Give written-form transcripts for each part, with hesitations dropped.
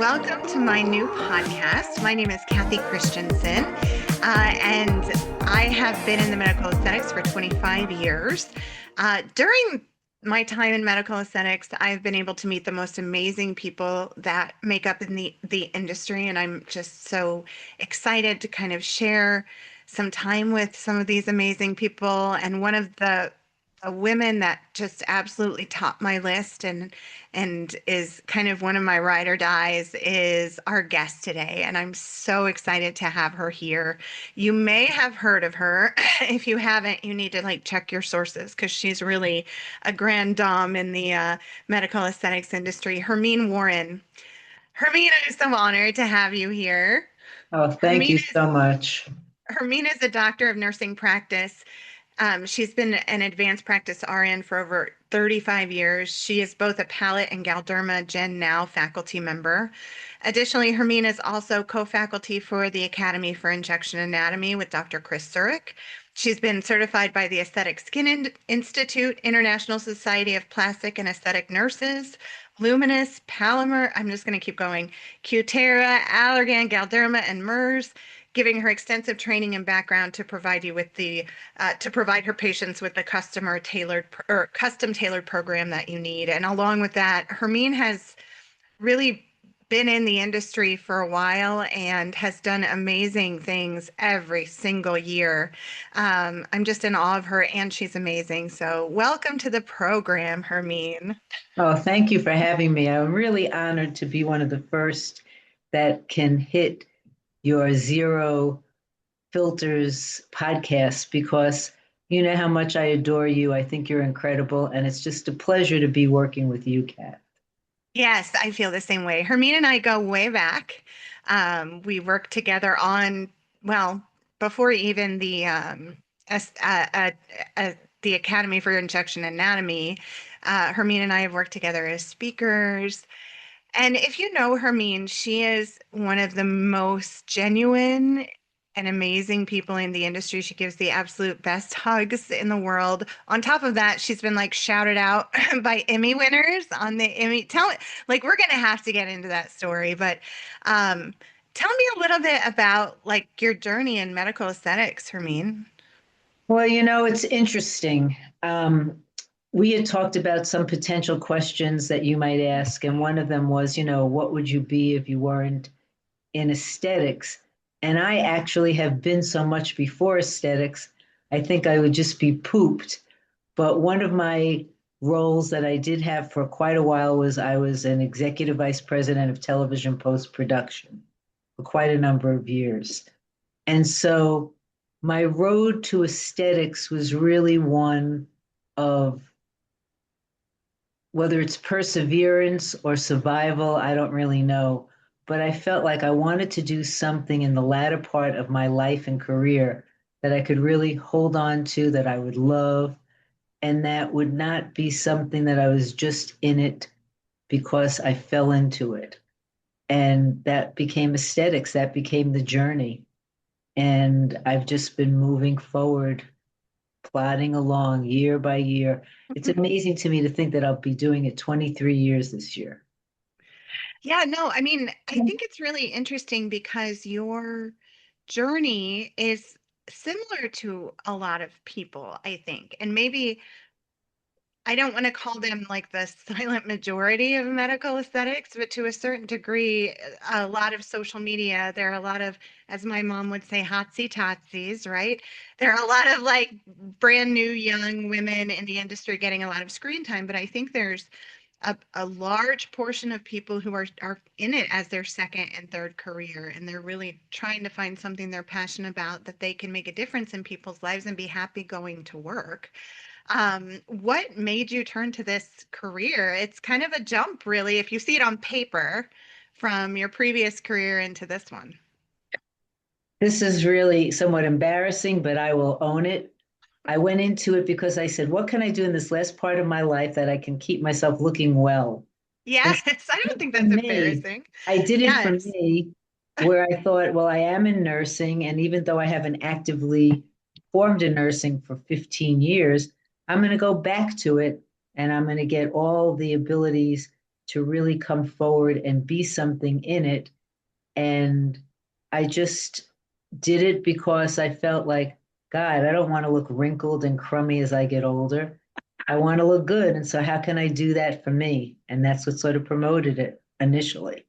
welcome to my new podcast. My name is Cathy Christensen, and I have been in the medical aesthetics for 25 years. During my time in medical aesthetics, I've been able to meet the most amazing people that make up in the industry, and I'm just so excited to kind of share some time with some of these amazing people. And one of the women that just absolutely topped my list and is kind of one of my ride or dies is our guest today. And I'm so excited to have her here. You may have heard of her. If you haven't, you need to check your sources because she's really a grand dame in the medical aesthetics industry. Hermine Warren. Hermine, I'm so honored to have you here. Oh, thank Hermine you so much. Hermine is a doctor of nursing practice. She's been an advanced practice RN for over 35 years. She is both a palate and Galderma Gen Now faculty member. Additionally, Hermine is also co-faculty for the Academy for Injection Anatomy with Dr. Chris Zurich. She's been certified by the Aesthetic Skin Institute, International Society of Plastic and Aesthetic Nurses, Luminous, Palomar, I'm just going to keep going, Cutera, Allergan, Galderma, and MERS, giving her extensive training and background to provide you with to provide her patients with the custom tailored program that you need. And along with that, Hermine has really been in the industry for a while and has done amazing things every single year. I'm just in awe of her, and she's amazing. So welcome to the program, Hermine. Oh, thank you for having me. I'm really honored to be one of the first that can hit your Zero Filters podcast because you know how much I adore you. I think you're incredible, and it's just a pleasure to be working with you, Kat. Yes, I feel the same way. Hermine and I go way back. We worked together on, well, before even as, the Academy for Injection Anatomy. Hermine and I have worked together as speakers. And if you know Hermine, she is one of the most genuine and amazing people in the industry. She gives the absolute best hugs in the world. On top of that, she's been shouted out by Emmy winners on the Emmy. We're gonna have to get into that story, but tell me a little bit about your journey in medical aesthetics, Hermine. Well, you know, it's interesting. We had talked about some potential questions that you might ask, and one of them was, what would you be if you weren't in aesthetics? And I actually have been so much before aesthetics, I think I would just be pooped. But one of my roles that I did have for quite a while was I was an executive vice president of television post production for quite a number of years. And so my road to aesthetics was really one of whether it's perseverance or survival, I don't really know. But I felt like I wanted to do something in the latter part of my life and career that I could really hold on to, that I would love, and that would not be something that I was just in it because I fell into it. And that became aesthetics, that became the journey. And I've just been moving forward, plodding along year by year. It's amazing to me to think that I'll be doing it 23 years this year. Yeah, no, I mean, I think it's really interesting because your journey is similar to a lot of people, I think. And maybe I don't want to call them the silent majority of medical aesthetics, but to a certain degree, a lot of social media, there are a lot of, as my mom would say, hotsy totsies, right? There are a lot of brand new young women in the industry getting a lot of screen time, but I think there's a large portion of people who are in it as their second and third career, and they're really trying to find something they're passionate about that they can make a difference in people's lives and be happy going to work. What made you turn to this career? It's kind of a jump, really, if you see it on paper from your previous career into this one. This is really somewhat embarrassing, but I will own it. I went into it because I said, what can I do in this last part of my life that I can keep myself looking well? And Yes, I don't think for that's me, embarrassing. I did it for Yes. me, where I thought, well, I am in nursing. And even though I haven't actively formed in nursing for 15 years, I'm going to go back to it and I'm going to get all the abilities to really come forward and be something in it. And I just did it because I felt like, God, I don't want to look wrinkled and crummy as I get older. I want to look good. And so, how can I do that for me? And that's what sort of promoted it initially.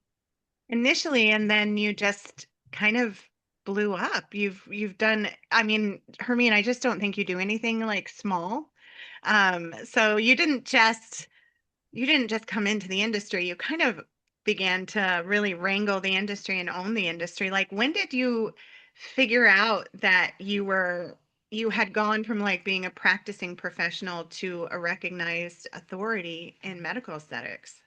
Initially, and then you just kind of blew up. You've done, I mean, Hermine, I just don't think you do anything like small. So you didn't just come into the industry, you kind of began to really wrangle the industry and own the industry. Like, when did you figure out that you had gone from like being a practicing professional to a recognized authority in medical aesthetics?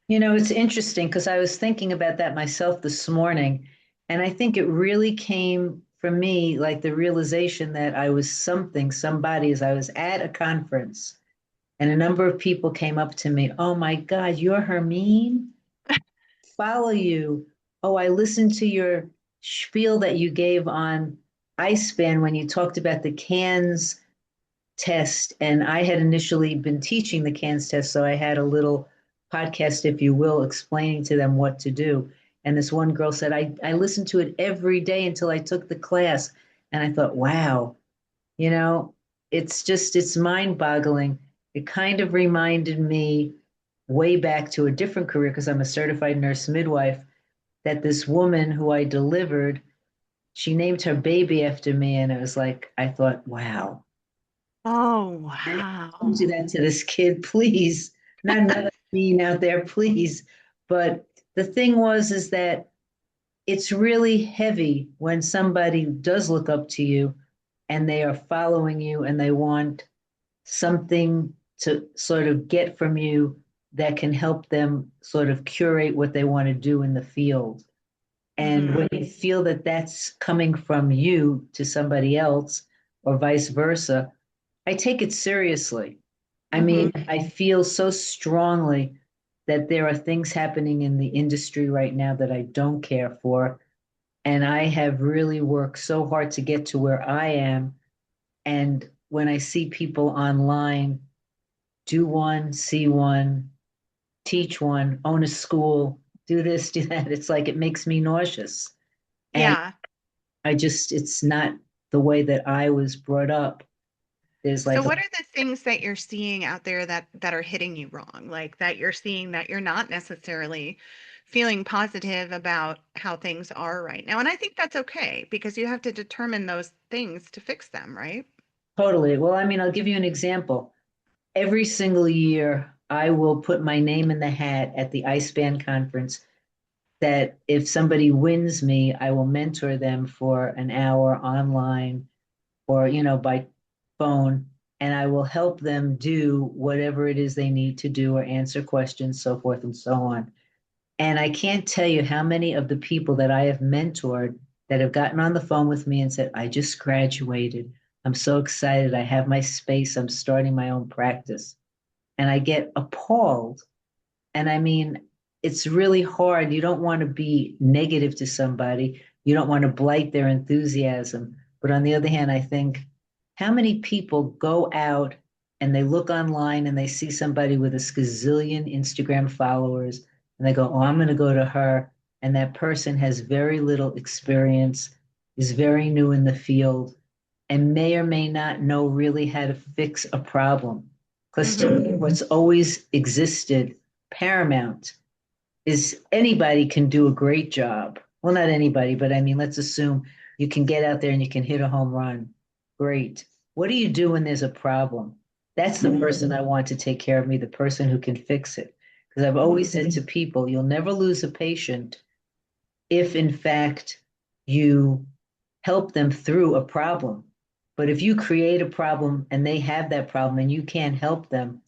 It's interesting because I was thinking about that myself this morning. And I think it really came from me like the realization that I was somebody, as I was at a conference and a number of people came up to me. Oh my God, you're Hermine? Follow you. Oh, I listened to your spiel that you gave on iSpan when you talked about the CANS test. And I had initially been teaching the CANS test. So I had a little podcast, if you will, explaining to them what to do. And this one girl said, I listened to it every day until I took the class. And I thought, wow, you know, it's mind boggling. It kind of reminded me way back to a different career because I'm a certified nurse midwife that this woman who I delivered, she named her baby after me. And it was like, I thought, wow, Oh, don't wow. do that to this kid, please. Not another mean out there, please. But the thing is that it's really heavy when somebody does look up to you and they are following you and they want something to sort of get from you that can help them sort of curate what they want to do in the field. And Hmm. when you feel that that's coming from you to somebody else or vice versa, I take it seriously. I Hmm. mean, I feel so strongly that there are things happening in the industry right now that I don't care for. And I have really worked so hard to get to where I am. And when I see people online do one, see one, teach one, own a school, do this, do that, it's like it makes me nauseous. And Yeah. it's not the way that I was brought up. There's So like, what are the things that you're seeing out there that are hitting you wrong? Like that you're seeing that you're not necessarily feeling positive about how things are right now. And I think that's okay because you have to determine those things to fix them, right? totally. Well, I mean, I'll give you an example. Every single year, I will put my name in the hat at the IceBand conference that if somebody wins me, I will mentor them for an hour online or, by phone, and I will help them do whatever it is they need to do or answer questions, so forth and so on. And I can't tell you how many of the people that I have mentored that have gotten on the phone with me and said, I just graduated. I'm so excited. I have my space. I'm starting my own practice. And I get appalled. And I mean, it's really hard. You don't want to be negative to somebody, you don't want to blight their enthusiasm. But on the other hand, I think how many people go out and they look online and they see somebody with a skazillion Instagram followers and they go, oh, I'm going to go to her. And that person has very little experience, is very new in the field, and may or may not know really how to fix a problem. Because to Hmm. me, what's always existed paramount is anybody can do a great job. Well, not anybody, but I mean, let's assume you can get out there and you can hit a home run. Great. What do you do when there's a problem? That's the person I want to take care of me, the person who can fix it. Because I've always said to people, you'll never lose a patient if, in fact, you help them through a problem. But if you create a problem and they have that problem and you can't help them,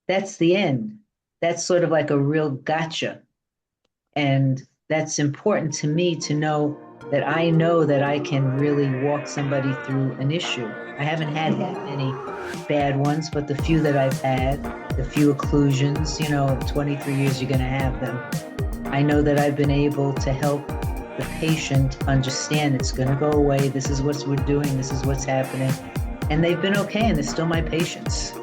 that's the end. That's sort of like a real gotcha. And that's important to me to know that I can really walk somebody through an issue. I haven't had that many bad ones, but the few that I've had, the few occlusions, 23 years, you're going to have them. I know that I've been able to help the patient understand it's going to go away. This is what we're doing. This is what's happening. And they've been okay, and they're still my patients.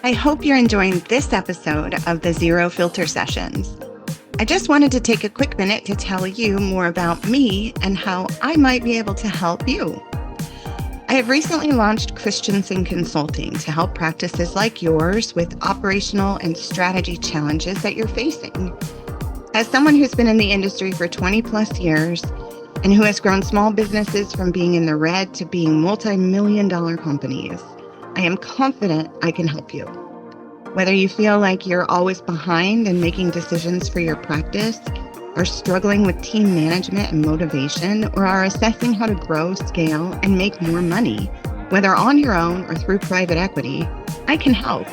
I hope you're enjoying this episode of the Zero Filter Sessions. I just wanted to take a quick minute to tell you more about me and how I might be able to help you. I have recently launched Christensen Consulting to help practices like yours with operational and strategy challenges that you're facing. As someone who's been in the industry for 20 plus years and who has grown small businesses from being in the red to being multi-million-dollar companies, I am confident I can help you. Whether you feel like you're always behind in making decisions for your practice, are struggling with team management and motivation, or are assessing how to grow, scale, and make more money, whether on your own or through private equity, I can help.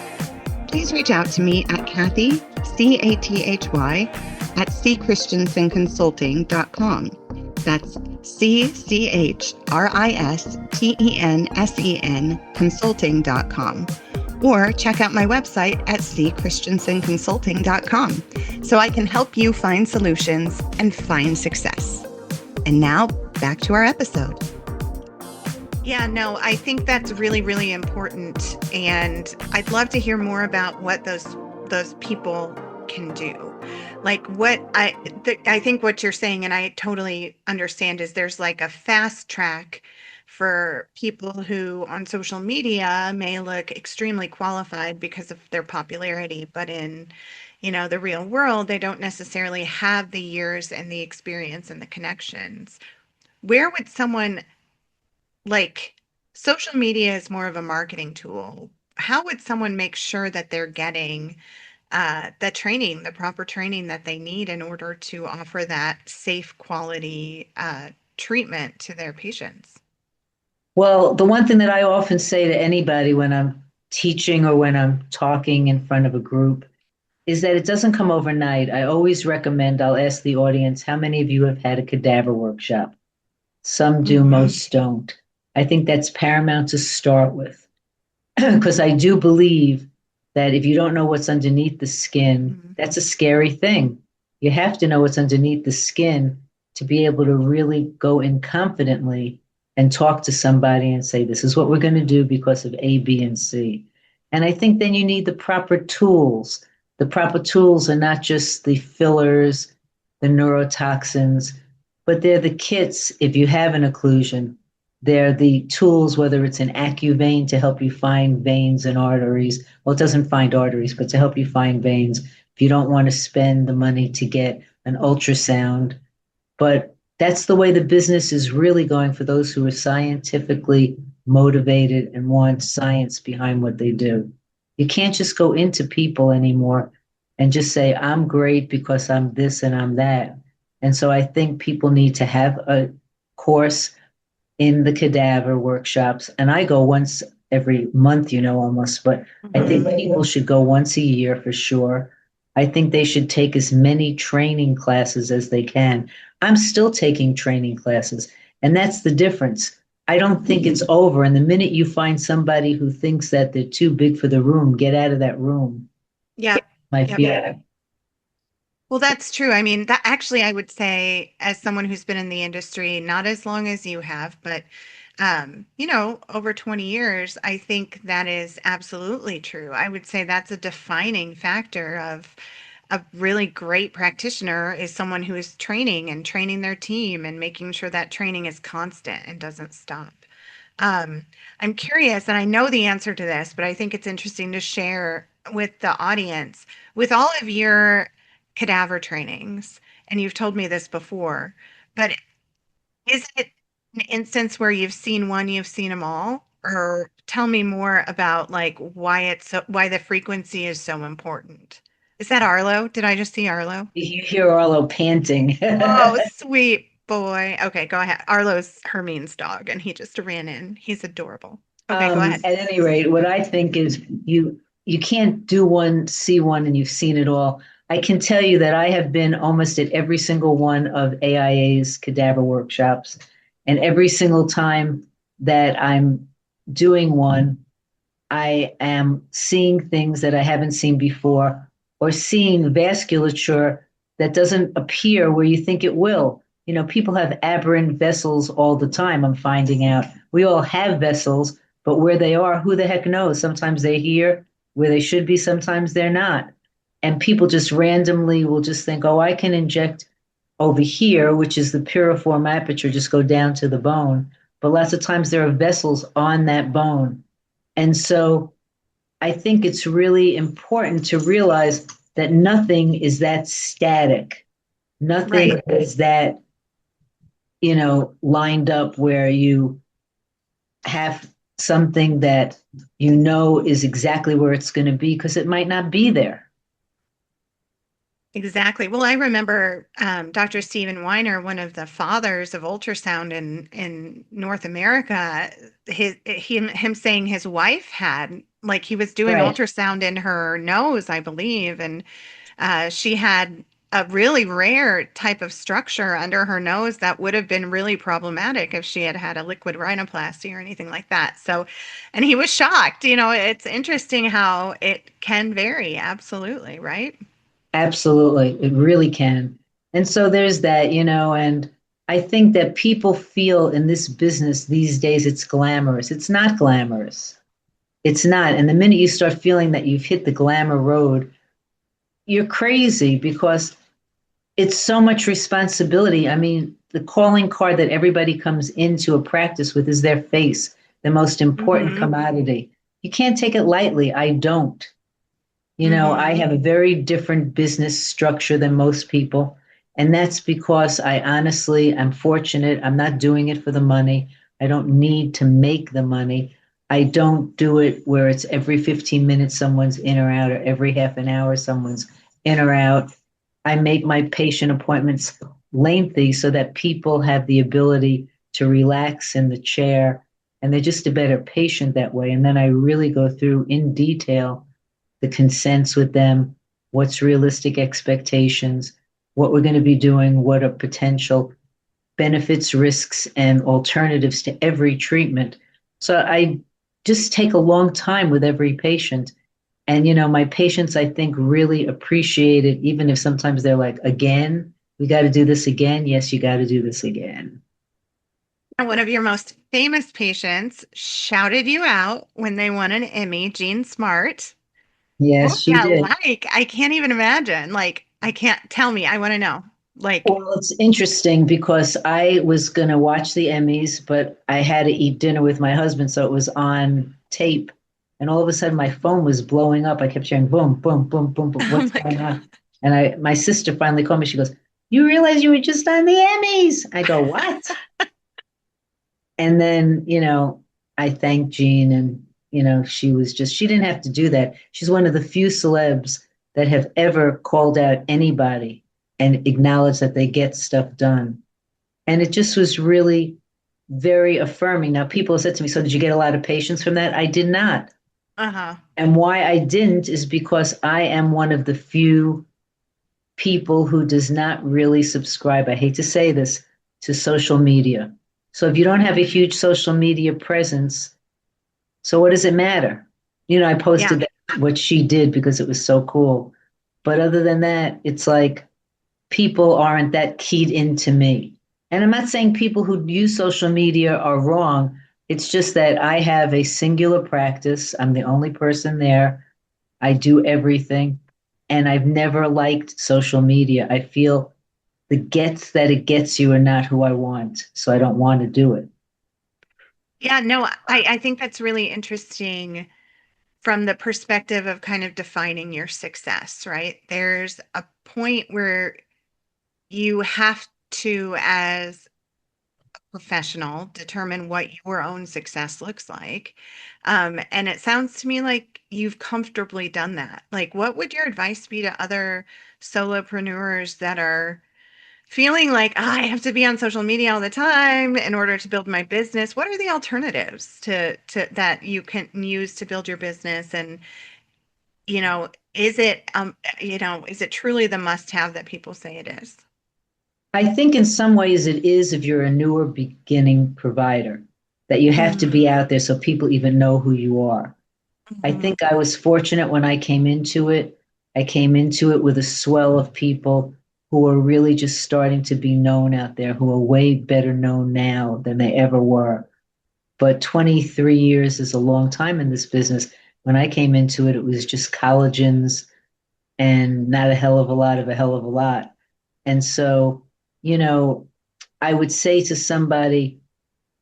Please reach out to me at Cathy, C-A-T-H-Y, at cchristensenconsulting.com. That's C-C-H-R-I-S-T-E-N-S-E-N consulting.com. Or check out my website at cchristensenconsulting.com so I can help you find solutions and find success. And now back to our episode. Yeah, no, I think that's really, really important. And I'd love to hear more about what those people can do. Like I think what you're saying, and I totally understand, is there's like a fast track for people who on social media may look extremely qualified because of their popularity, but in, the real world, they don't necessarily have the years and the experience and the connections. Where would someone like social media is more of a marketing tool? How would someone make sure that they're getting the proper training that they need in order to offer that safe, quality treatment to their patients? Well, the one thing that I often say to anybody when I'm teaching or when I'm talking in front of a group is that it doesn't come overnight. I always recommend, I'll ask the audience, how many of you have had a cadaver workshop? Some do, most don't. I think that's paramount to start with, because I do believe that if you don't know what's underneath the skin, that's a scary thing. You have to know what's underneath the skin to be able to really go in confidently and talk to somebody and say, this is what we're going to do because of A, B, and C. And I think then you need the proper tools. The proper tools are not just the fillers, the neurotoxins, but they're the kits if you have an occlusion. They're the tools, whether it's an AccuVein to help you find veins and arteries. Well, it doesn't find arteries, but to help you find veins if you don't want to spend the money to get an ultrasound. But that's the way the business is really going for those who are scientifically motivated and want science behind what they do. You can't just go into people anymore and just say, I'm great because I'm this and I'm that. And so I think people need to have a course in the cadaver workshops. And I go once every month, almost, but I think people should go once a year for sure. I think they should take as many training classes as they can. I'm still taking training classes, and that's the difference. I don't think it's over. And the minute you find somebody who thinks that they're too big for the room, get out of that room. Yeah. My fear. Well, that's true. I mean, that actually, I would say, as someone who's been in the industry, not as long as you have, but over 20 years, I think that is absolutely true. I would say that's a defining factor of a really great practitioner is someone who is training and training their team and making sure that training is constant and doesn't stop. I'm curious, and I know the answer to this, but I think it's interesting to share with the audience with all of your cadaver trainings, and you've told me this before, but is it an instance where you've seen one, you've seen them all? Or tell me more about like why the frequency is so important. Is that Arlo? Did I just see Arlo? You hear Arlo panting. Oh, sweet boy. Okay, go ahead. Arlo's Hermine's dog, and he just ran in. He's adorable. Okay, go ahead. At any rate, what I think is you can't do one, see one, and you've seen it all. I can tell you that I have been almost at every single one of AIA's cadaver workshops, and every single time that I'm doing one, I am seeing things that I haven't seen before, or seeing vasculature that doesn't appear where you think it will. People have aberrant vessels all the time, I'm finding out. We all have vessels, but where they are, who the heck knows? Sometimes they're here, where they should be, sometimes they're not. And people just randomly will just think, oh, I can inject over here, which is the piriform aperture, just go down to the bone. But lots of times there are vessels on that bone. And so I think it's really important to realize that nothing is that static. Nothing Right. is that, lined up where you have something that is exactly where it's going to be because it might not be there. Exactly. Well, I remember Dr. Stephen Weiner, one of the fathers of ultrasound in North America, him saying his wife had, like, he was doing Right. ultrasound in her nose, I believe, and she had a really rare type of structure under her nose that would have been really problematic if she had had a liquid rhinoplasty or anything like that. So, and he was shocked. It's interesting how it can vary. Absolutely, right? Absolutely. It really can. And so there's that, and I think that people feel in this business these days it's glamorous. It's not glamorous. It's not. And the minute you start feeling that you've hit the glamour road, you're crazy because it's so much responsibility. I mean, the calling card that everybody comes into a practice with is their face, the most important Hmm. commodity. You can't take it lightly. I don't. I Hmm. have a very different business structure than most people. And that's because I honestly, I'm fortunate. I'm not doing it for the money. I don't need to make the money. I don't do it where it's every 15 minutes someone's in or out, or every half an hour someone's in or out. I make my patient appointments lengthy so that people have the ability to relax in the chair and they're just a better patient that way. And then I really go through in detail the consents with them, what's realistic expectations, what we're going to be doing, what are potential benefits, risks, and alternatives to every treatment. So I just take a long time with every patient. And, my patients, I think, really appreciate it, even if sometimes they're like, again, we got to do this again. Yes, you got to do this again. And one of your most famous patients shouted you out when they won an Emmy, Jean Smart. What Yes, was she that did. like? I can't even imagine. Like, I can't tell me. I want to know. Like, Well, it's interesting because I was going to watch the Emmys, but I had to eat dinner with my husband, so it was on tape. And all of a sudden, my phone was blowing up. I kept hearing boom, boom, boom, boom, boom. oh What's my going God. on? And my sister finally called me. She goes, "You realize you were just on the Emmys?" I go, "What?" And then, I thanked Jean, and she didn't have to do that. She's one of the few celebs that have ever called out anybody and acknowledged that they get stuff done. And it just was really very affirming. Now, people said to me, "So, did you get a lot of patients from that?" I did not. Uh-huh. And why I didn't is because I am one of the few people who does not really subscribe, I hate to say this, to social media. So, if you don't have a huge social media presence, so what does it matter? I Yeah. posted what she did because it was so cool. But other than that, it's like people aren't that keyed into me. And I'm not saying people who use social media are wrong. It's just that I have a singular practice. I'm the only person there. I do everything. And I've never liked social media. I feel the gets that it gets you are not who I want. So I don't want to do it. Yeah, no, I think that's really interesting from the perspective of kind of defining your success, right? There's a point where you have to, as a professional, determine what your own success looks like. And it sounds to me like you've comfortably done that. Like, what would your advice be to other solopreneurs that are feeling like, "Ah, I have to be on social media all the time in order to build my business"? What are the alternatives to that you can use to build your business? And, is it truly the must-have that people say it is? I think in some ways it is if you're a newer beginning provider, that you have to Hmm. be out there so people even know who you are. I Hmm. think I was fortunate when I came into it. I came into it with a swell of people who are really just starting to be known out there, who are way better known now than they ever were. But 23 years is a long time in this business. When I came into it, it was just collagens and not a hell of a lot of a hell of a lot. And so, you know, I would say to somebody,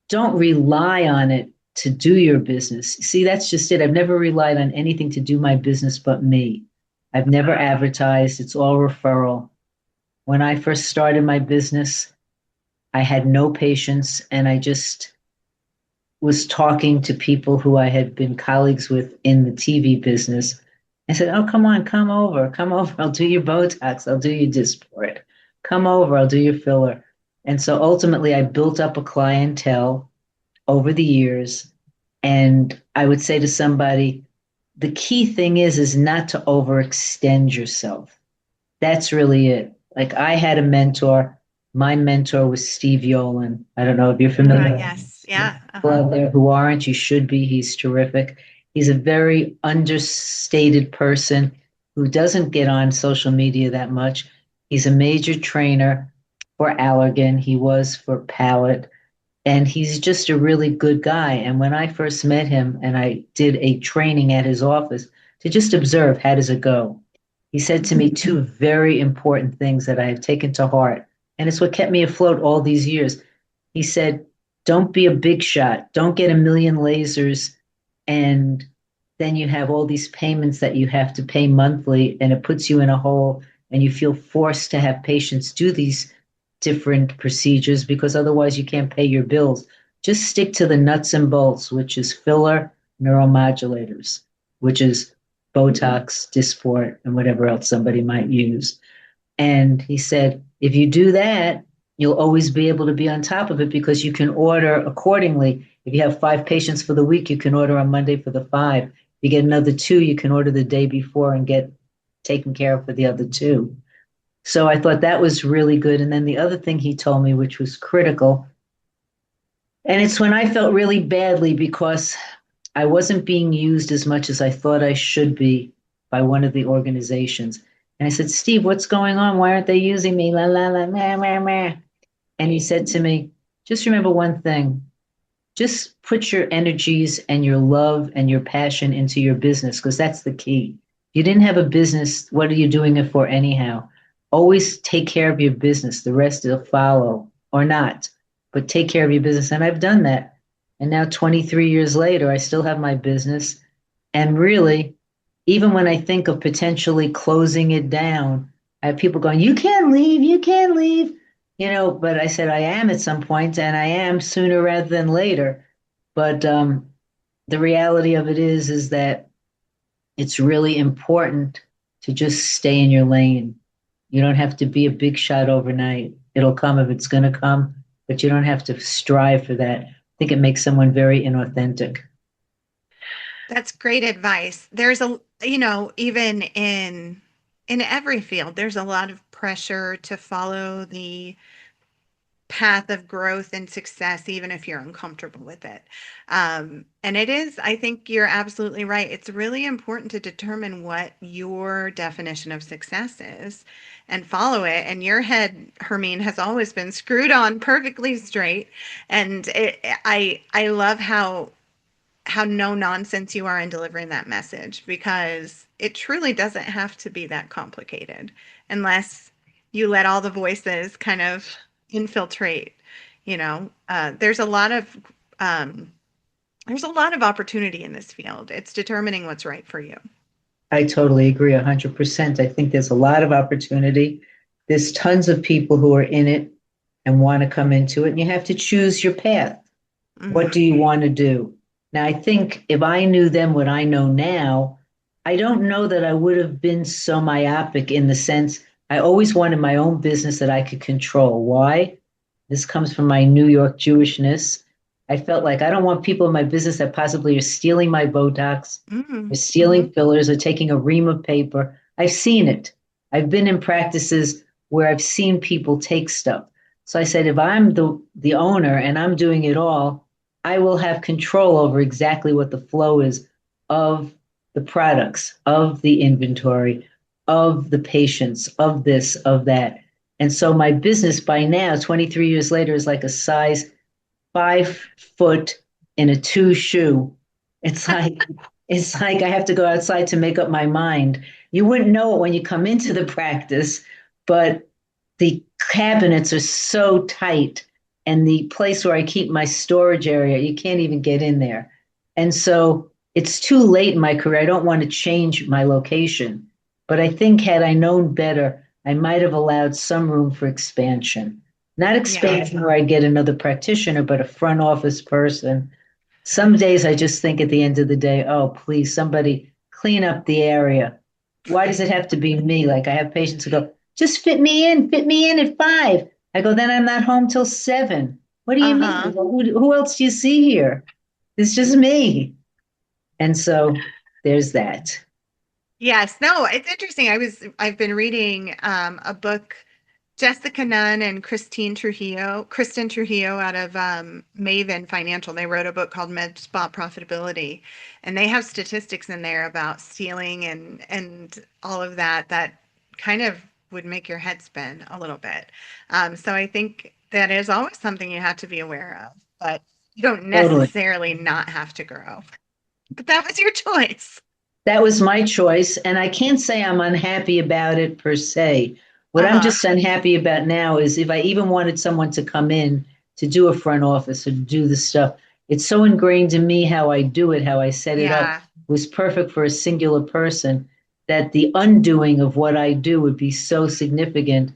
don't rely on it to do your business. See, that's just it. I've never relied on anything to do my business but me. I've never advertised, it's all referral. When I first started my business, I had no patience and I just was talking to people who I had been colleagues with in the TV business. I said, "Oh, come on, come over. I'll do your Botox, I'll do your Dysport. Come over, I'll do your filler." And so ultimately, I built up a clientele over the years. And I would say to somebody, the key thing is not to overextend yourself. That's really it. Like I had a mentor. My mentor was Steve Yolen. I don't know if you're familiar Yes. Yeah. people out there who aren't. You should be. He's terrific. He's a very understated person who doesn't get on social media that much. He's a major trainer for Allergan. He was for Palette. And he's just a really good guy. And when I first met him and I did a training at his office to just observe how does it go, he said to me two very important things that I have taken to heart. And it's what kept me afloat all these years. He said, don't be a big shot. Don't get a million lasers. And then you have all these payments that you have to pay monthly, and it puts you in a hole, and you feel forced to have patients do these different procedures because otherwise you can't pay your bills. Just stick to the nuts and bolts, which is filler, neuromodulators, which is Botox, Dysport, and whatever else somebody might use. And he said, if you do that, you'll always be able to be on top of it because you can order accordingly. If you have 5 patients for the week, you can order on Monday for the 5. If you get another 2, you can order the day before and get taken care of for the other 2. So I thought that was really good. And then the other thing he told me, which was critical, and it's when I felt really badly because I wasn't being used as much as I thought I should be by one of the organizations. And I said, Steve, what's going on? Why aren't they using me? La, la, la, meh, meh, meh. And he said to me, just remember one thing. Just put your energies and your love and your passion into your business because that's the key. If you didn't have a business, what are you doing it for anyhow? Always take care of your business. The rest will follow or not, but take care of your business. And I've done that. And now 23 years later, I still have my business. And really, even when I think of potentially closing it down, I have people going, you can't leave, you can't leave. But I said I am at some point, and I am sooner rather than later. But the reality of it is that it's really important to just stay in your lane. You don't have to be a big shot overnight. It'll come if it's going to come, but you don't have to strive for that. I think it makes someone very inauthentic. That's great advice. There's even in every field, there's a lot of pressure to follow the path of growth and success, even if you're uncomfortable with it. And it is, I think you're absolutely right. It's really important to determine what your definition of success is and follow it. And your head, Hermine, has always been screwed on perfectly straight. And I love how no nonsense you are in delivering that message because it truly doesn't have to be that complicated unless you let all the voices kind of infiltrate. There's a lot of opportunity in this field. It's determining what's right for you. I totally agree 100%. I think there's a lot of opportunity. There's tons of people who are in it and want to come into it, and you have to choose your path. What do you want to do? Now, I think if I knew then what I know now, I don't know that I would have been so myopic in the sense I always wanted my own business that I could control. Why? This comes from my New York Jewishness. I felt like I don't want people in my business that possibly are stealing my Botox, or stealing fillers, or taking a ream of paper. I've seen it. I've been in practices where I've seen people take stuff. So I said, if I'm the owner and I'm doing it all, I will have control over exactly what the flow is of the products, of the inventory, of the patients, of this, of that. And so my business by now, 23 years later, is like a size 5 foot in a 2 shoe. It's like It's like I have to go outside to make up my mind. You wouldn't know it when you come into the practice, but the cabinets are so tight, and the place where I keep my storage area, you can't even get in there. And so it's too late in my career. I don't want to change my location. But I think had I known better, I might have allowed some room for expansion. Not Yeah. expansion where I get another practitioner, but a front office person. Some days I just think at the end of the day, oh, please, somebody clean up the area. Why does it have to be me? Like I have patients who go, just fit me in at 5. I go, then I'm not home till 7. What do you mean? Uh-huh. Well, who else do you see here? It's just me. And so there's that. Yes. No, it's interesting. I've been reading a book, Jessica Nunn and Kristen Trujillo out of Maven Financial. They wrote a book called Med Spa Profitability, and they have statistics in there about stealing and all of that that kind of would make your head spin a little bit. So I think that is always something you have to be aware of, but you don't Totally. necessarily not have to grow. But that was your choice. That was my choice. And I can't say I'm unhappy about it per se. What I'm Uh-huh. just unhappy about now is if I even wanted someone to come in to do a front office or to do the stuff, it's so ingrained in me how I do it, how I set it up Yeah. was perfect for a singular person that the undoing of what I do would be so significant.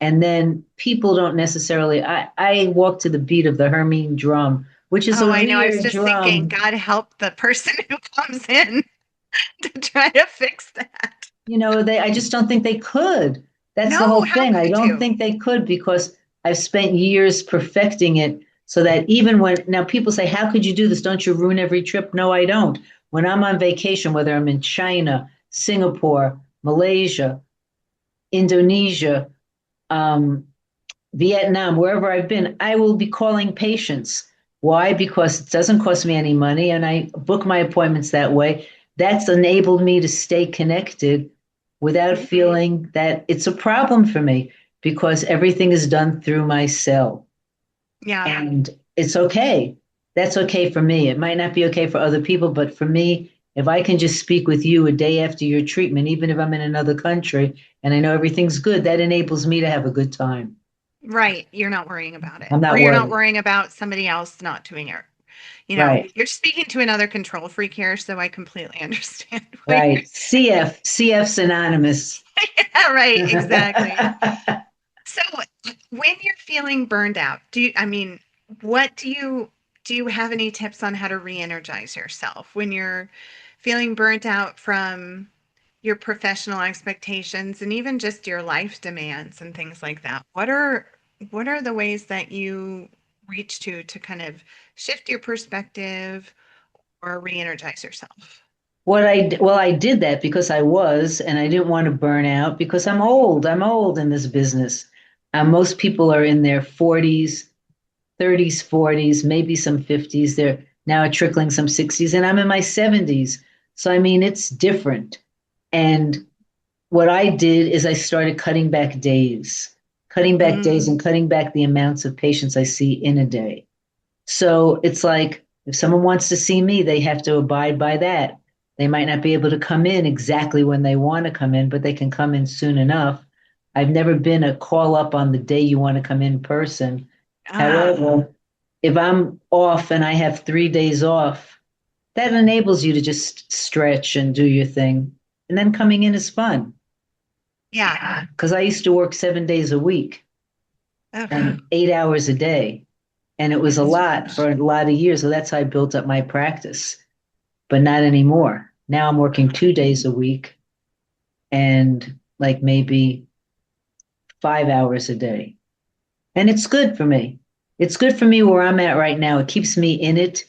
And then people don't necessarily, I walk to the beat of the Hermine drum, which is Oh, a I know. I was weird just thinking, drum. God help the person who comes in to try to fix that. I just don't think they could. That's the No, whole how thing. I could don't you? think they could because I've spent years perfecting it so that even when now people say, how could you do this? Don't you ruin every trip? No, I don't. When I'm on vacation, whether I'm in China, Singapore, Malaysia, Indonesia, um, Vietnam, wherever I've been, I will be calling patients. Why? Because it doesn't cost me any money and I book my appointments that way. That's enabled me to stay connected without Hmm. feeling that it's a problem for me because everything is done through my cell. Yeah. And it's okay. That's okay for me. It might not be okay for other people, but for me, if I can just speak with you a day after your treatment, even if I'm in another country and I know everything's good, that enables me to have a good time. Right. You're not worrying about it. I'm Or not you're not worried. worrying about somebody else not doing it. Right. You're speaking to another control freak here, so I completely understand what you're Right. CF's anonymous. Yeah, right, exactly. So when you're feeling burned out, what do you have any tips on how to re-energize yourself when you're feeling burnt out from your professional expectations and even just your life demands and things like that? What are the ways that you reach to kind of shift your perspective or re-energize yourself? I did that because and I didn't want to burn out because I'm old. I'm old in this business. Most people are in their 40s, 30s, 40s, maybe some 50s. They're now trickling some 60s, and I'm in my 70s. So, I mean, it's different. And what I did is I started cutting back days Mm. and cutting back the amounts of patients I see in a day. So it's like if someone wants to see me, they have to abide by that. They might not be able to come in exactly when they want to come in, but they can come in soon enough. I've never been a call up on the day you want to come in person. Ah, However, if I'm off and I have 3 days off, that enables you to just stretch and do your thing. And then coming in is fun. yeah. Because I used to work 7 days a week Oh, and 8 hours a day. And it was a that's too lot for much. a lot of years. So that's how I built up my practice, but not anymore. Now I'm working 2 days a week and like maybe 5 hours a day. And it's good for me. It's good for me where I'm at right now. It keeps me in it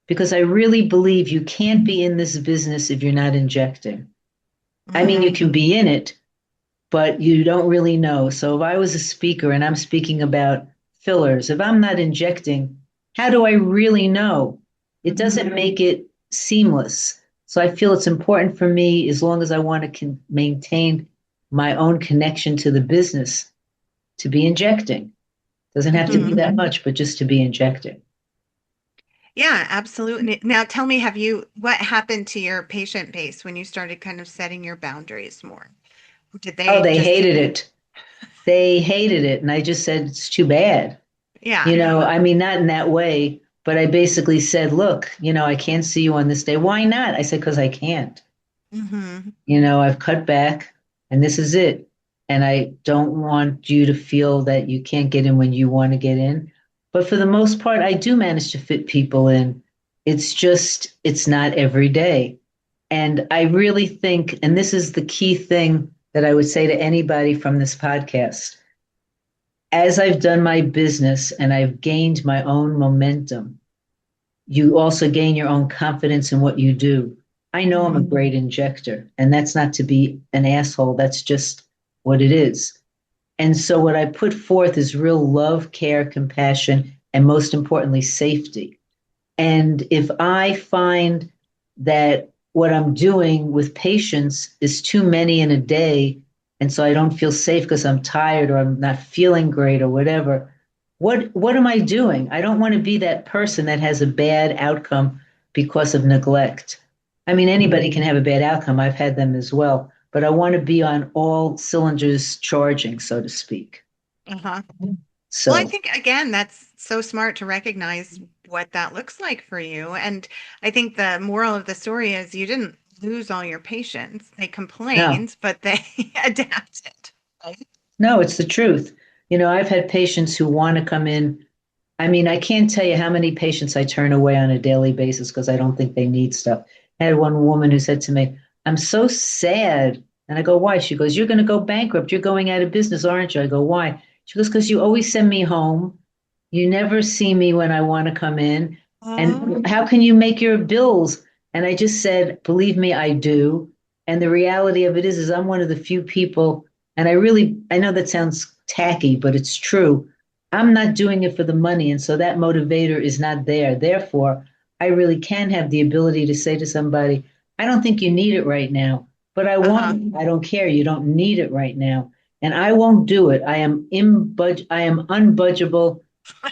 because I really believe you can't be in this business if you're not injecting. I mean, you Hmm. can be in it, but you don't really know. So if I was a speaker and I'm speaking about fillers, if I'm not injecting, how do I really know? It doesn't make it seamless. So I feel it's important for me, as long as I want to maintain my own connection to the business, to be injecting. Doesn't have to be Hmm. that much, but just to be injecting. Yeah, absolutely. Now tell me, what happened to your patient base when you started kind of setting your boundaries more? Did Oh, they they just hated see? it. They hated it. And I just said, it's too bad. Yeah. I mean, not in that way, but I basically said, look, I can't see you on this day. Why not? I said, because I can't. Hmm. I've cut back and this is it. And I don't want you to feel that you can't get in when you want to get in. But for the most part, I do manage to fit people in. It's just, it's not every day. And I really think, and this is the key thing that I would say to anybody from this podcast, as I've done my business and I've gained my own momentum, you also gain your own confidence in what you do. I know I'm a Hmm. great injector, and that's not to be an asshole. That's just what it is. And so, what I put forth is real love, care, compassion, and most importantly, safety. And if I find that what I'm doing with patients is too many in a day, and so I don't feel safe because I'm tired or I'm not feeling great or whatever, what am I doing? I don't want to be that person that has a bad outcome because of neglect. I mean, anybody can have a bad outcome. I've had them as well, but I want to be on all cylinders charging, so to speak. Uh-huh. Well, I So, think again, that's so smart to recognize what that looks like for you. And I think the moral of the story is you didn't lose all your patients. They no. complained, but they adapted. Right? No, it's the truth. I've had patients who want to come in. I mean, I can't tell you how many patients I turn away on a daily basis because I don't think they need stuff. I had one woman who said to me, I'm so sad. And I go, why? She goes, you're going to go bankrupt. You're going out of business, aren't you? I go, why? She goes, because you always send me home. You never see me when I want to come in. Oh, And how can you make your bills? And I just said, believe me, I do. And the reality of it is I'm one of the few people, and I know that sounds tacky, but it's true. I'm not doing it for the money. And so that motivator is not there. Therefore, I really can have the ability to say to somebody, I don't think you need it right now, but I uh-huh. want it. I don't care. You don't need it right now. And I won't do it. I am unbudgeable,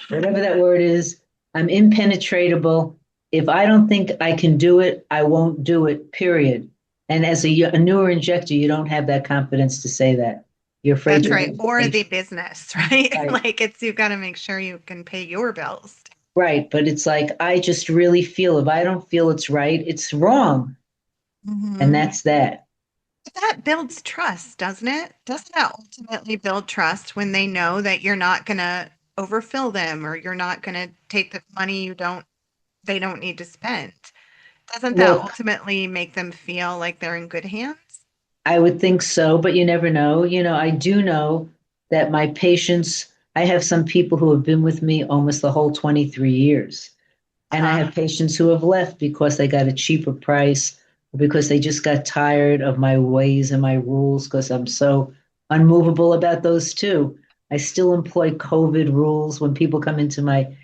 whatever that word is. I'm impenetrable. If I don't think I can do it, I won't do it, period. And as a newer injector, you don't have that confidence to say that. You're afraid That's to right. lose the Or the patient. business, right? Right. Like you've got to make sure you can pay your bills. Right. But it's like, I just really feel if I don't feel it's right, it's wrong. And Hmm. that's that. That builds trust, doesn't it? Doesn't that ultimately build trust when they know that you're not going to overfill them or you're not going to take the money they don't need to spend? Doesn't that Look, ultimately make them feel like they're in good hands? I would think so, but you never know. I do know that my patients, I have some people who have been with me almost the whole 23 years. And I Uh-huh. have patients who have left because they got a cheaper price, or because they just got tired of my ways and my rules, because I'm so unmovable about those too. I still employ COVID rules when people come into my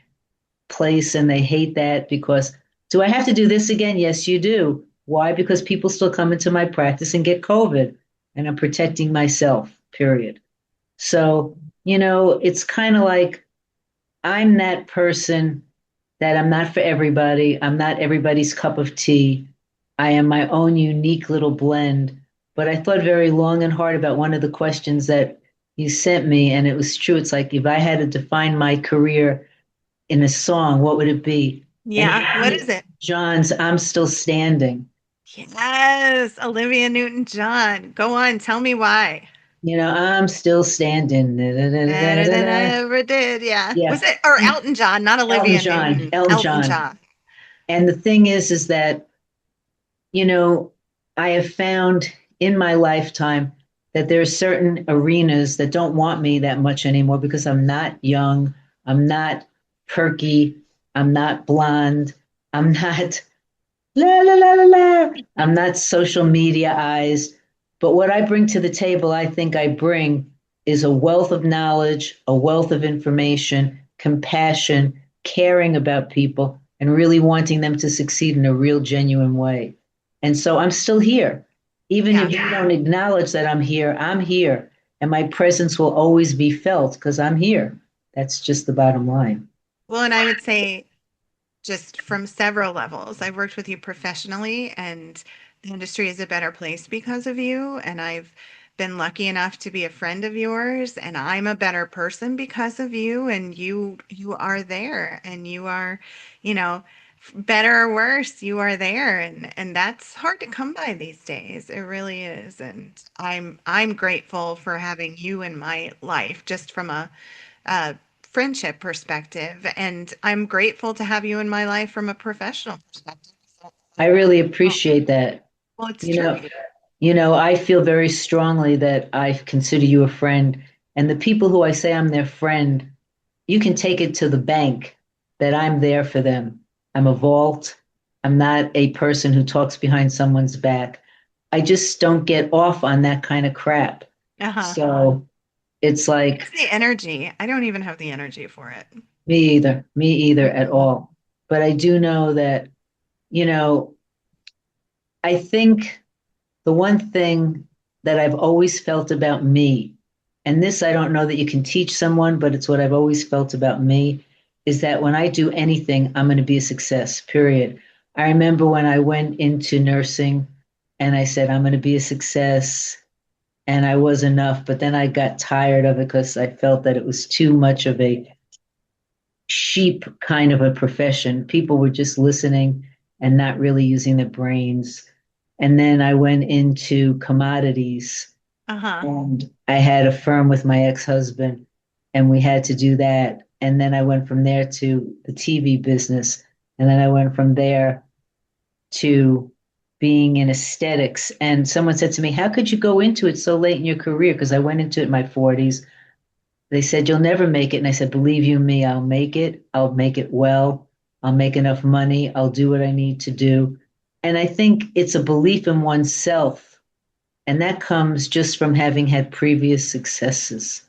place and they hate that because do I have to do this again? Yes, you do. Why? Because people still come into my practice and get COVID and I'm protecting myself, period. So, it's kind of like I'm that person that I'm not for everybody. I'm not everybody's cup of tea. I am my own unique little blend. But I thought very long and hard about one of the questions that you sent me, and it was true. It's like if I had to define my career in a song, what would it be? And Yeah. What is it? John's I'm Still Standing. Yes, Olivia Newton-John. Go on, tell me why. I'm still standing. Da, da, da, da, Better da, than I da. ever did. Yeah. Was Yeah. it or Elton John, not Elton Olivia John, Newton. Elton Elton John. John. And the thing is that, you know, I have found in my lifetime that there are certain arenas that don't want me that much anymore because I'm not young, I'm not perky, I'm not blonde, I'm not la la la la la. I'm not social media eyes, but what I bring to the table, I think I bring is a wealth of knowledge, a wealth of information, compassion, caring about people, and really wanting them to succeed in a real, genuine way. And so I'm still here. Even if Yeah. you don't acknowledge that I'm here, I'm here. And my presence will always be felt because I'm here. That's just the bottom line. Well, and I would say just from several levels. I've worked with you professionally, and the industry is a better place because of you. And I've been lucky enough to be a friend of yours, and I'm a better person because of you. And you are there, and you are, you know, better or worse, you are there, and that's hard to come by these days. It really is. And I'm grateful for having you in my life, just from a friendship perspective. And I'm grateful to have you in my life from a professional perspective. So, I really oh, appreciate that. well, it's You true. know, I feel very strongly that I consider you a friend. And the people who I say I'm their friend, you can take it to the bank that I'm there for them. I'm a vault. I'm not a person who talks behind someone's back. I just don't get off on that kind of crap. Uh-huh. So it's It's like, the energy. I don't even have the energy for it. me either at Mhm. all. But I do know that, you know, I think the one thing that I've always felt about me, and this I don't know that you can teach someone, but it's what I've always felt about me, is that when I do anything, I'm going to be a success, period. I remember when I went into nursing and I said, I'm going to be a success, and I was enough, but then I got tired of it because I felt that it was too much of a sheep kind of a profession. People were just listening and not really using their brains. And then I went into commodities Uh-huh. and I had a firm with my ex-husband and we had to do that. And then I went from there to the TV business. And then I went from there to being in aesthetics. And someone said to me, how could you go into it so late in your career? Because I went into it in my 40s. They said, you'll never make it. And I said, believe you me, I'll make it. I'll make it well. I'll make enough money. I'll do what I need to do. And I think it's a belief in oneself. And that comes just from having had previous successes.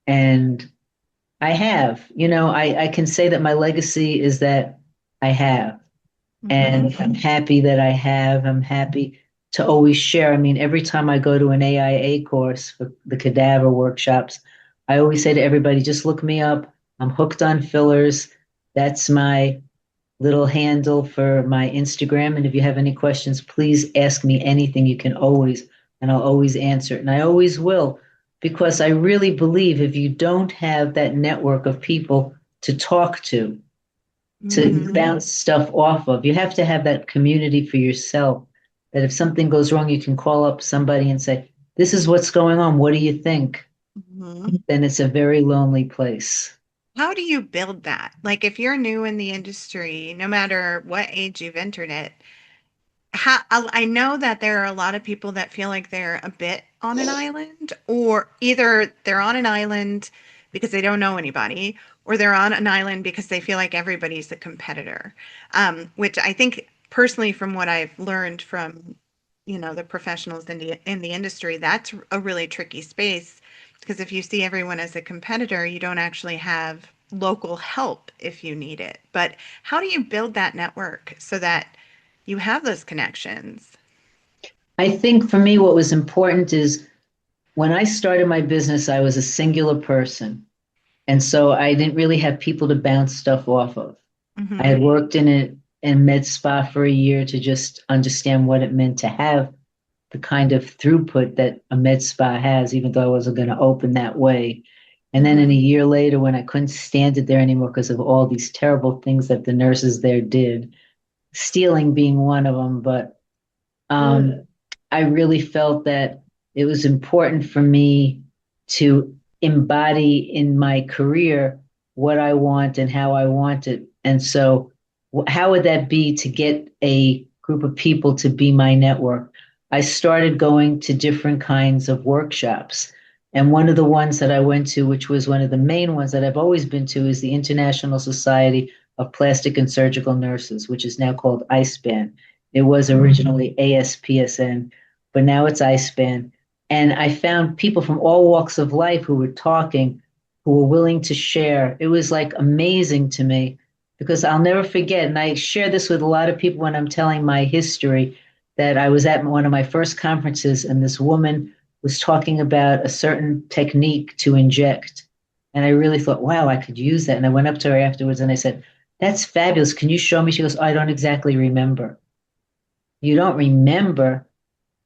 And I have, I can say that my legacy is that I have. Hmm. And I'm happy that I have. I'm happy to always share. I mean, every time I go to an AIA course for the cadaver workshops, I always say to everybody, just look me up. I'm hooked on fillers. That's my little handle for my Instagram. And if you have any questions, please ask me anything. You can always, and I'll always answer it. And I always will, because I really believe if you don't have that network of people to talk to Hmm. bounce stuff off of. You have to have that community for yourself. That if something goes wrong, you can call up somebody and say, this is what's going on. What do you think? Hmm. Then it's a very lonely place. How do you build that? Like, if you're new in the industry, no matter what age you've entered it, I know that there are a lot of people that feel like they're a bit on an island, or either they're on an island because they don't know anybody, or they're on an island because they feel like everybody's a competitor. Which I think personally, from what I've learned from, the professionals in the industry, that's a really tricky space because if you see everyone as a competitor, you don't actually have local help if you need it. But how do you build that network so that you have those connections? I think for me, what was important is when I started my business, I was a singular person. And so I didn't really have people to bounce stuff off of. I Hmm. had worked in med spa for a year to just understand what it meant to have the kind of throughput that a med spa has, even though I wasn't going to open that way. And then in a Hmm. year later, when I couldn't stand it there anymore because of all these terrible things that the nurses there did, stealing being one of them, but I really felt that it was important for me to embody in my career what I want and how I want it. And so, how would that be to get a group of people to be my network? I started going to different kinds of workshops. And one of the ones that I went to, which was one of the main ones that I've always been to, is the International Society of Plastic and Surgical Nurses, which is now called ISPAN. It was originally ASPSN, but now it's ISPAN. And I found people from all walks of life who were talking, who were willing to share. It was like amazing to me because I'll never forget. And I share this with a lot of people when I'm telling my history that I was at one of my first conferences and this woman was talking about a certain technique to inject. And I really thought, wow, I could use that. And I went up to her afterwards and I said, That's fabulous. Can you show me? She goes, I don't exactly remember. You don't remember?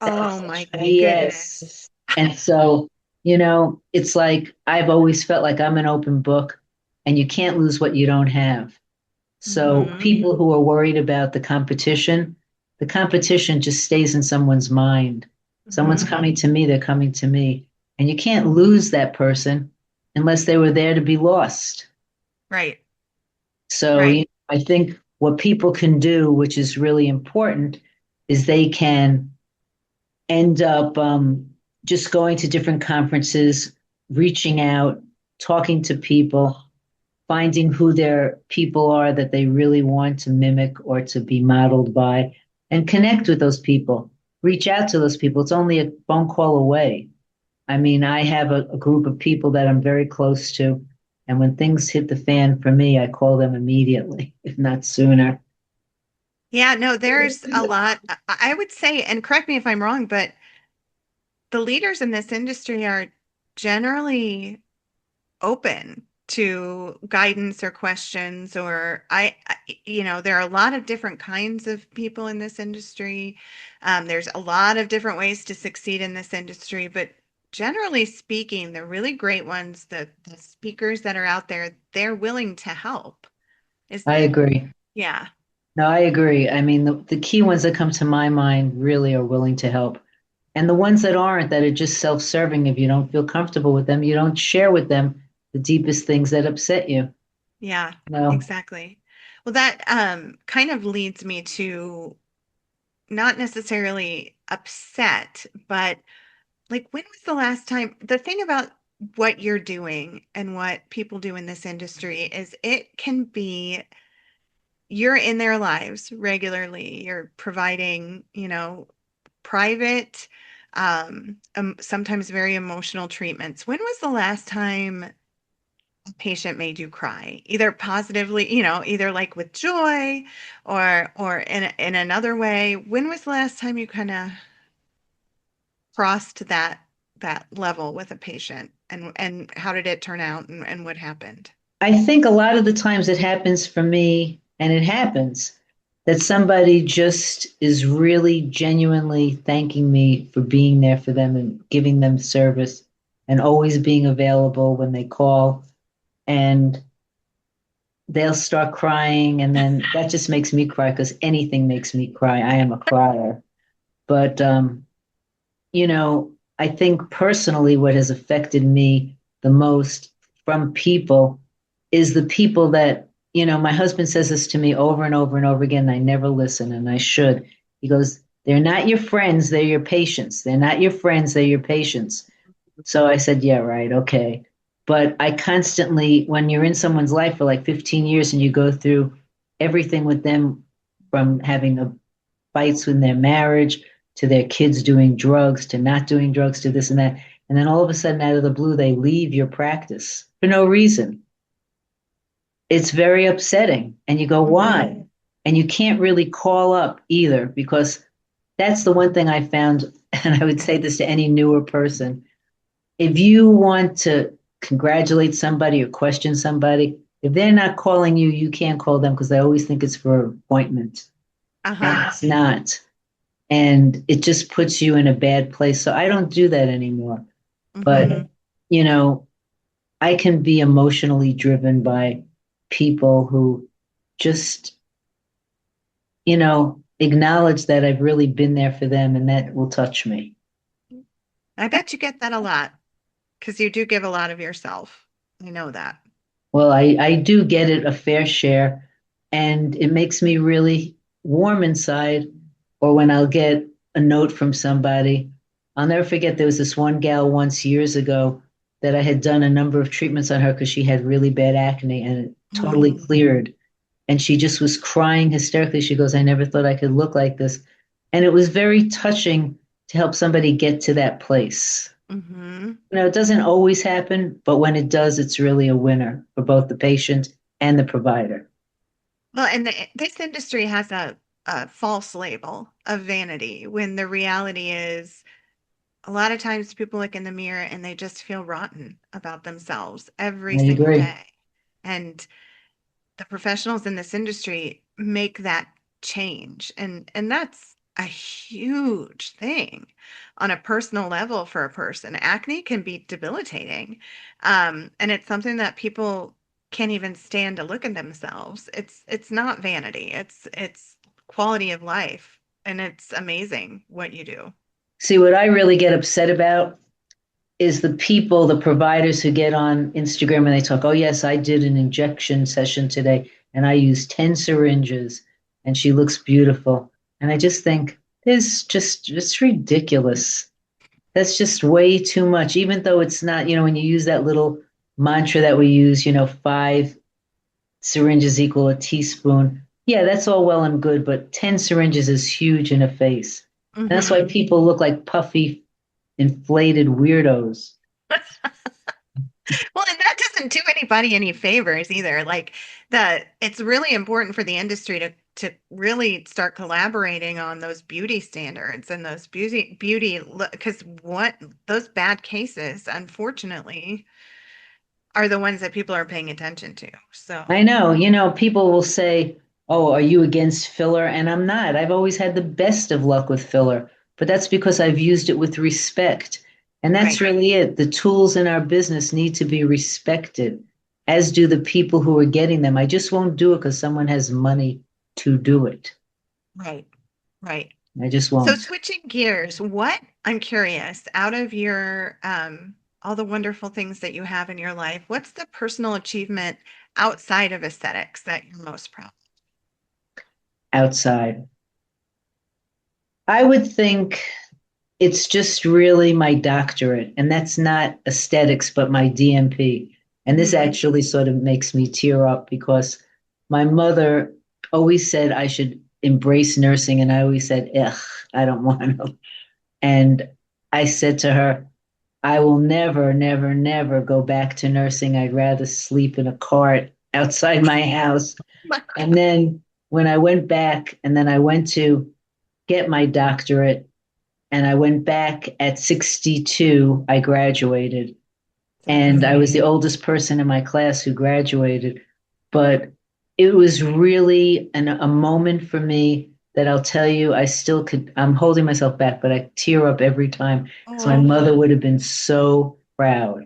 Oh That's my BS. goodness. And so, it's like I've always felt like I'm an open book and you can't lose what you don't have. So Hmm. people who are worried about the competition just stays in someone's mind. Someone's Hmm. coming to me, they're coming to me. And you can't lose that person unless they were there to be lost. Right. So, Right. I think what people can do, which is really important, is they can end up just going to different conferences, reaching out, talking to people, finding who their people are that they really want to mimic or to be modeled by, and connect with those people. Reach out to those people. It's only a phone call away. I mean, I have a group of people that I'm very close to. And when things hit the fan for me, I call them immediately, if not sooner. Yeah, no, there's a lot. I would say, and correct me if I'm wrong, but the leaders in this industry are generally open to guidance or questions, or there are a lot of different kinds of people in this industry. There's a lot of different ways to succeed in this industry, but generally speaking, the really great ones, the speakers that are out there, they're willing to help. Is I agree. Yeah. No, I agree. I mean, the key ones that come to my mind really are willing to help. And the ones that aren't, that are just self serving, if you don't feel comfortable with them, you don't share with them the deepest things that upset you. Yeah, No, exactly. Well, that kind of leads me to not necessarily upset, but like, when was the last time? The thing about what you're doing and what people do in this industry is it can be, you're in their lives regularly. You're providing, private, sometimes very emotional treatments. When was the last time a patient made you cry? Either positively, either like with joy or in another way. When was the last time you kind of crossed that level with a patient, and how did it turn out, and what happened? I think a lot of the times it happens for me, and it happens that somebody just is really genuinely thanking me for being there for them and giving them service and always being available when they call. And they'll start crying. And then that just makes me cry because anything makes me cry. I am a crier. But you know, I think personally, what has affected me the most from people is the people that, my husband says this to me over and over and over again, and I never listen, and I should. He goes, they're not your friends, they're your patients. They're not your friends, they're your patients. So I said, yeah, right, okay. But I constantly, when you're in someone's life for like 15 years and you go through everything with them, from having the fights in their marriage to their kids doing drugs to not doing drugs to this and that. And then all of a sudden, out of the blue, they leave your practice for no reason. It's very upsetting. And you go, Hmm. why? And you can't really call up either, because that's the one thing I found. And I would say this to any newer person. If you want to congratulate somebody or question somebody, if they're not calling you, you can't call them because they always think it's for an appointment. And Uh-huh. it's not. And it just puts you in a bad place. So I don't do that anymore. Hmm. But, you know, I can be emotionally driven by people who just, acknowledge that I've really been there for them, and that will touch me. I bet you get that a lot because you do give a lot of yourself. I know that. Well, I do get it a fair share, and it makes me really warm inside. Or when I'll get a note from somebody, I'll never forget there was this one gal once years ago that I had done a number of treatments on her because she had really bad acne and it totally Mm. cleared. And she just was crying hysterically. She goes, I never thought I could look like this. And it was very touching to help somebody get to that place. Hmm. It doesn't always happen, but when it does, it's really a winner for both the patient and the provider. Well, and this industry has a false label of vanity when the reality is a lot of times people look in the mirror and they just feel rotten about themselves every I single agree. day. And the professionals in this industry make that change. And that's a huge thing on a personal level for a person. Acne can be debilitating. And it's something that people can't even stand to look at themselves. It's not vanity. It's quality of life. And it's amazing what you do. See, what I really get upset about is the people, the providers who get on Instagram and they talk, oh, yes, I did an injection session today and I used 10 syringes and she looks beautiful. And I just think, it's ridiculous. That's just way too much, even though it's not, when you use that little mantra that we use, 5 syringes equal a teaspoon. Yeah, that's all well and good, but 10 syringes is huge in a face. And that's why Hmm. people look like puffy, inflated weirdos. Well, and that doesn't do anybody any favors either. Like it's really important for the industry to really start collaborating on those beauty standards and those beauty because what those bad cases, unfortunately, are the ones that people are paying attention to. So, I know, people will say, oh, are you against filler? And I'm not. I've always had the best of luck with filler, but that's because I've used it with respect. And that's right, really it. The tools in our business need to be respected, as do the people who are getting them. I just won't do it because someone has money to do it. right, right. I just So won't. switching gears, what I'm curious, out of your all the wonderful things that you have in your life, what's the personal achievement outside of aesthetics that you're most proud Outside. I would think it's just really my doctorate, and that's not aesthetics, but my DNP. of? And this Hmm. actually sort of makes me tear up because my mother always said I should embrace nursing, and I always said, ugh, I don't want to. And I said to her, I will never, never, never go back to nursing. I'd rather sleep in a cart outside my house. And then when I went back, and then I went to get my doctorate, and I went back at 62. I graduated, It's and I amazing. was the oldest person in my class who graduated. But it was really a moment for me that I'll tell you, I still could, I'm holding myself back, but I tear up every time because my Oh, mother would have been so proud.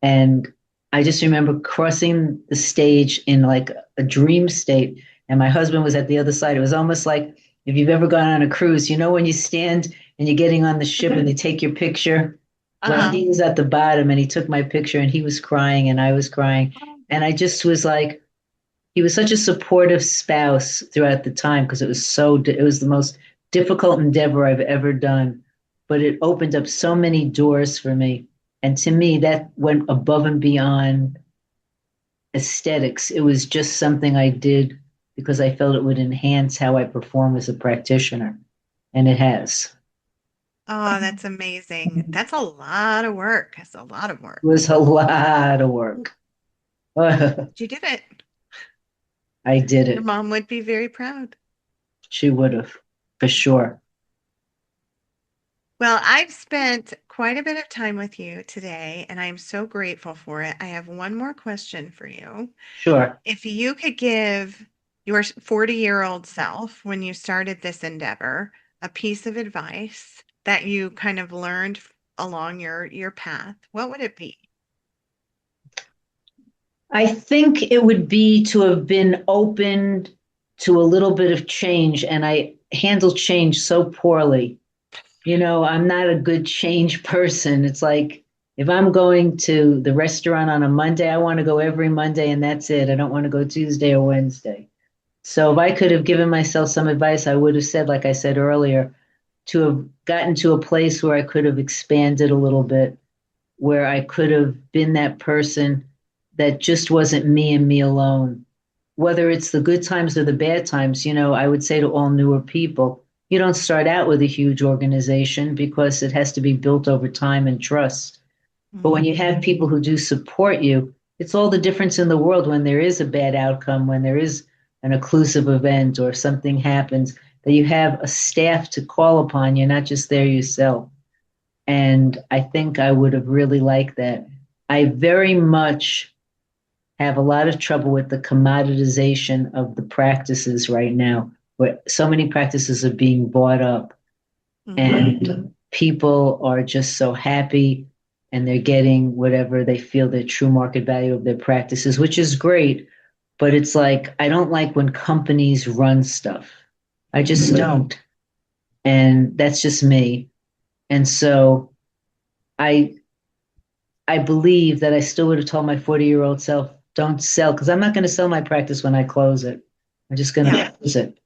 And I just remember crossing the stage in like a dream state, and my husband was at the other side. It was almost like if you've ever gone on a cruise, when you stand and you're getting on the ship and they take your picture. Well, uh-huh. he was at the bottom and he took my picture and he was crying and I was crying. And I just was like, he was such a supportive spouse throughout the time because it was the most difficult endeavor I've ever done, but it opened up so many doors for me. And to me, that went above and beyond aesthetics. It was just something I did because I felt it would enhance how I perform as a practitioner. And it has. Oh, that's amazing. It That's a lot of work. That's a lot of work. was a lot of work. I You did it. did Your it. mom would be very proud. She would have, for sure. Well, I've spent quite a bit of time with you today, and I'm so grateful for it. I have one more question for you. Sure. If you could give your 40-year-old self, when you started this endeavor, a piece of advice that you kind of learned along your path, what would it be? I think it would be to have been open to a little bit of change, and I handle change so poorly. I'm not a good change person. It's like if I'm going to the restaurant on a Monday, I want to go every Monday and that's it. I don't want to go Tuesday or Wednesday. So if I could have given myself some advice, I would have said, like I said earlier, to have gotten to a place where I could have expanded a little bit, where I could have been that person that just wasn't me and me alone. Whether it's the good times or the bad times, I would say to all newer people, you don't start out with a huge organization because it has to be built over time and trust. But when you Mhm. have people who do support you, it's all the difference in the world when there is a bad outcome, when there is an occlusive event or something happens, that you have a staff to call upon. You're not just there yourself. And I think I would have really liked that. I very much have a lot of trouble with the commoditization of the practices right now, where so many practices are being bought up and people are just so happy and they're getting whatever they feel the true market value of their practices, which is great. But it's like, I don't like when companies run stuff. I just don't. And that's just me. And so I I believe that I still would have told my 40-year-old self, don't sell, because I'm not going to sell my practice when I close it. I'm just going to close it.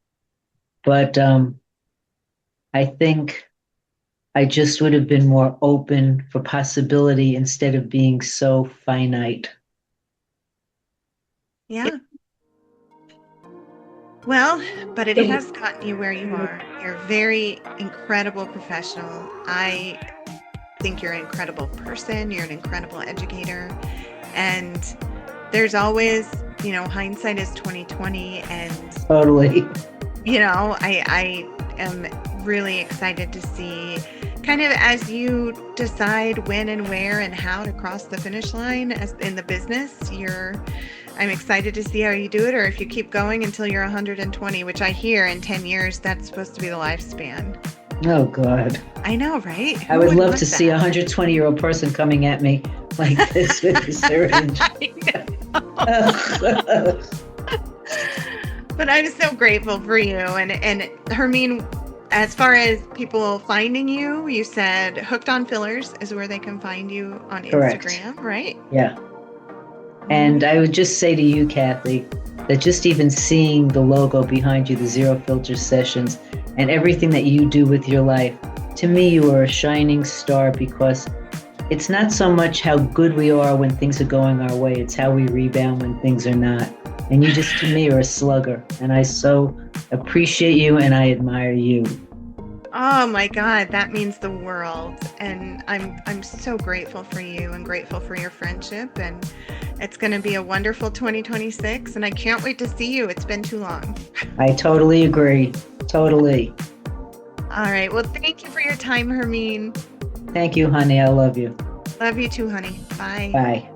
But I think I just would have been more open for possibility instead of being so finite. Yeah. Well, but it has gotten you where you are. You're a very incredible professional. I think you're an incredible person. You're an incredible educator. And there's always, hindsight is 2020. And Totally. I am really excited to see kind of as you decide when and where and how to cross the finish line as in the business. I'm excited to see how you do it, or if you keep going until you're 120, which I hear in 10 years, that's supposed to be the lifespan. Oh, God. I know, right? I would love to see a 120-year-old person coming at me like this with a syringe. But I'm so grateful for you. And Hermine, as far as people finding you, you said Hooked on Fillers is where they can find you on Correct. Instagram, right? Yeah. And I would just say to you, Cathy, that just even seeing the logo behind you, the Zero Filter Sessions, and everything that you do with your life, to me, you are a shining star, because it's not so much how good we are when things are going our way, it's how we rebound when things are not. And you just, to me, are a slugger. And I so appreciate you and I admire you. Oh my God, that means the world. And I'm so grateful for you and grateful for your friendship. And it's going to be a wonderful 2026. And I can't wait to see you. It's been too long. I totally agree. Totally. All right. Well, thank you for your time, Hermine. Thank you, honey. I love you. Love you too, honey. Bye. Bye.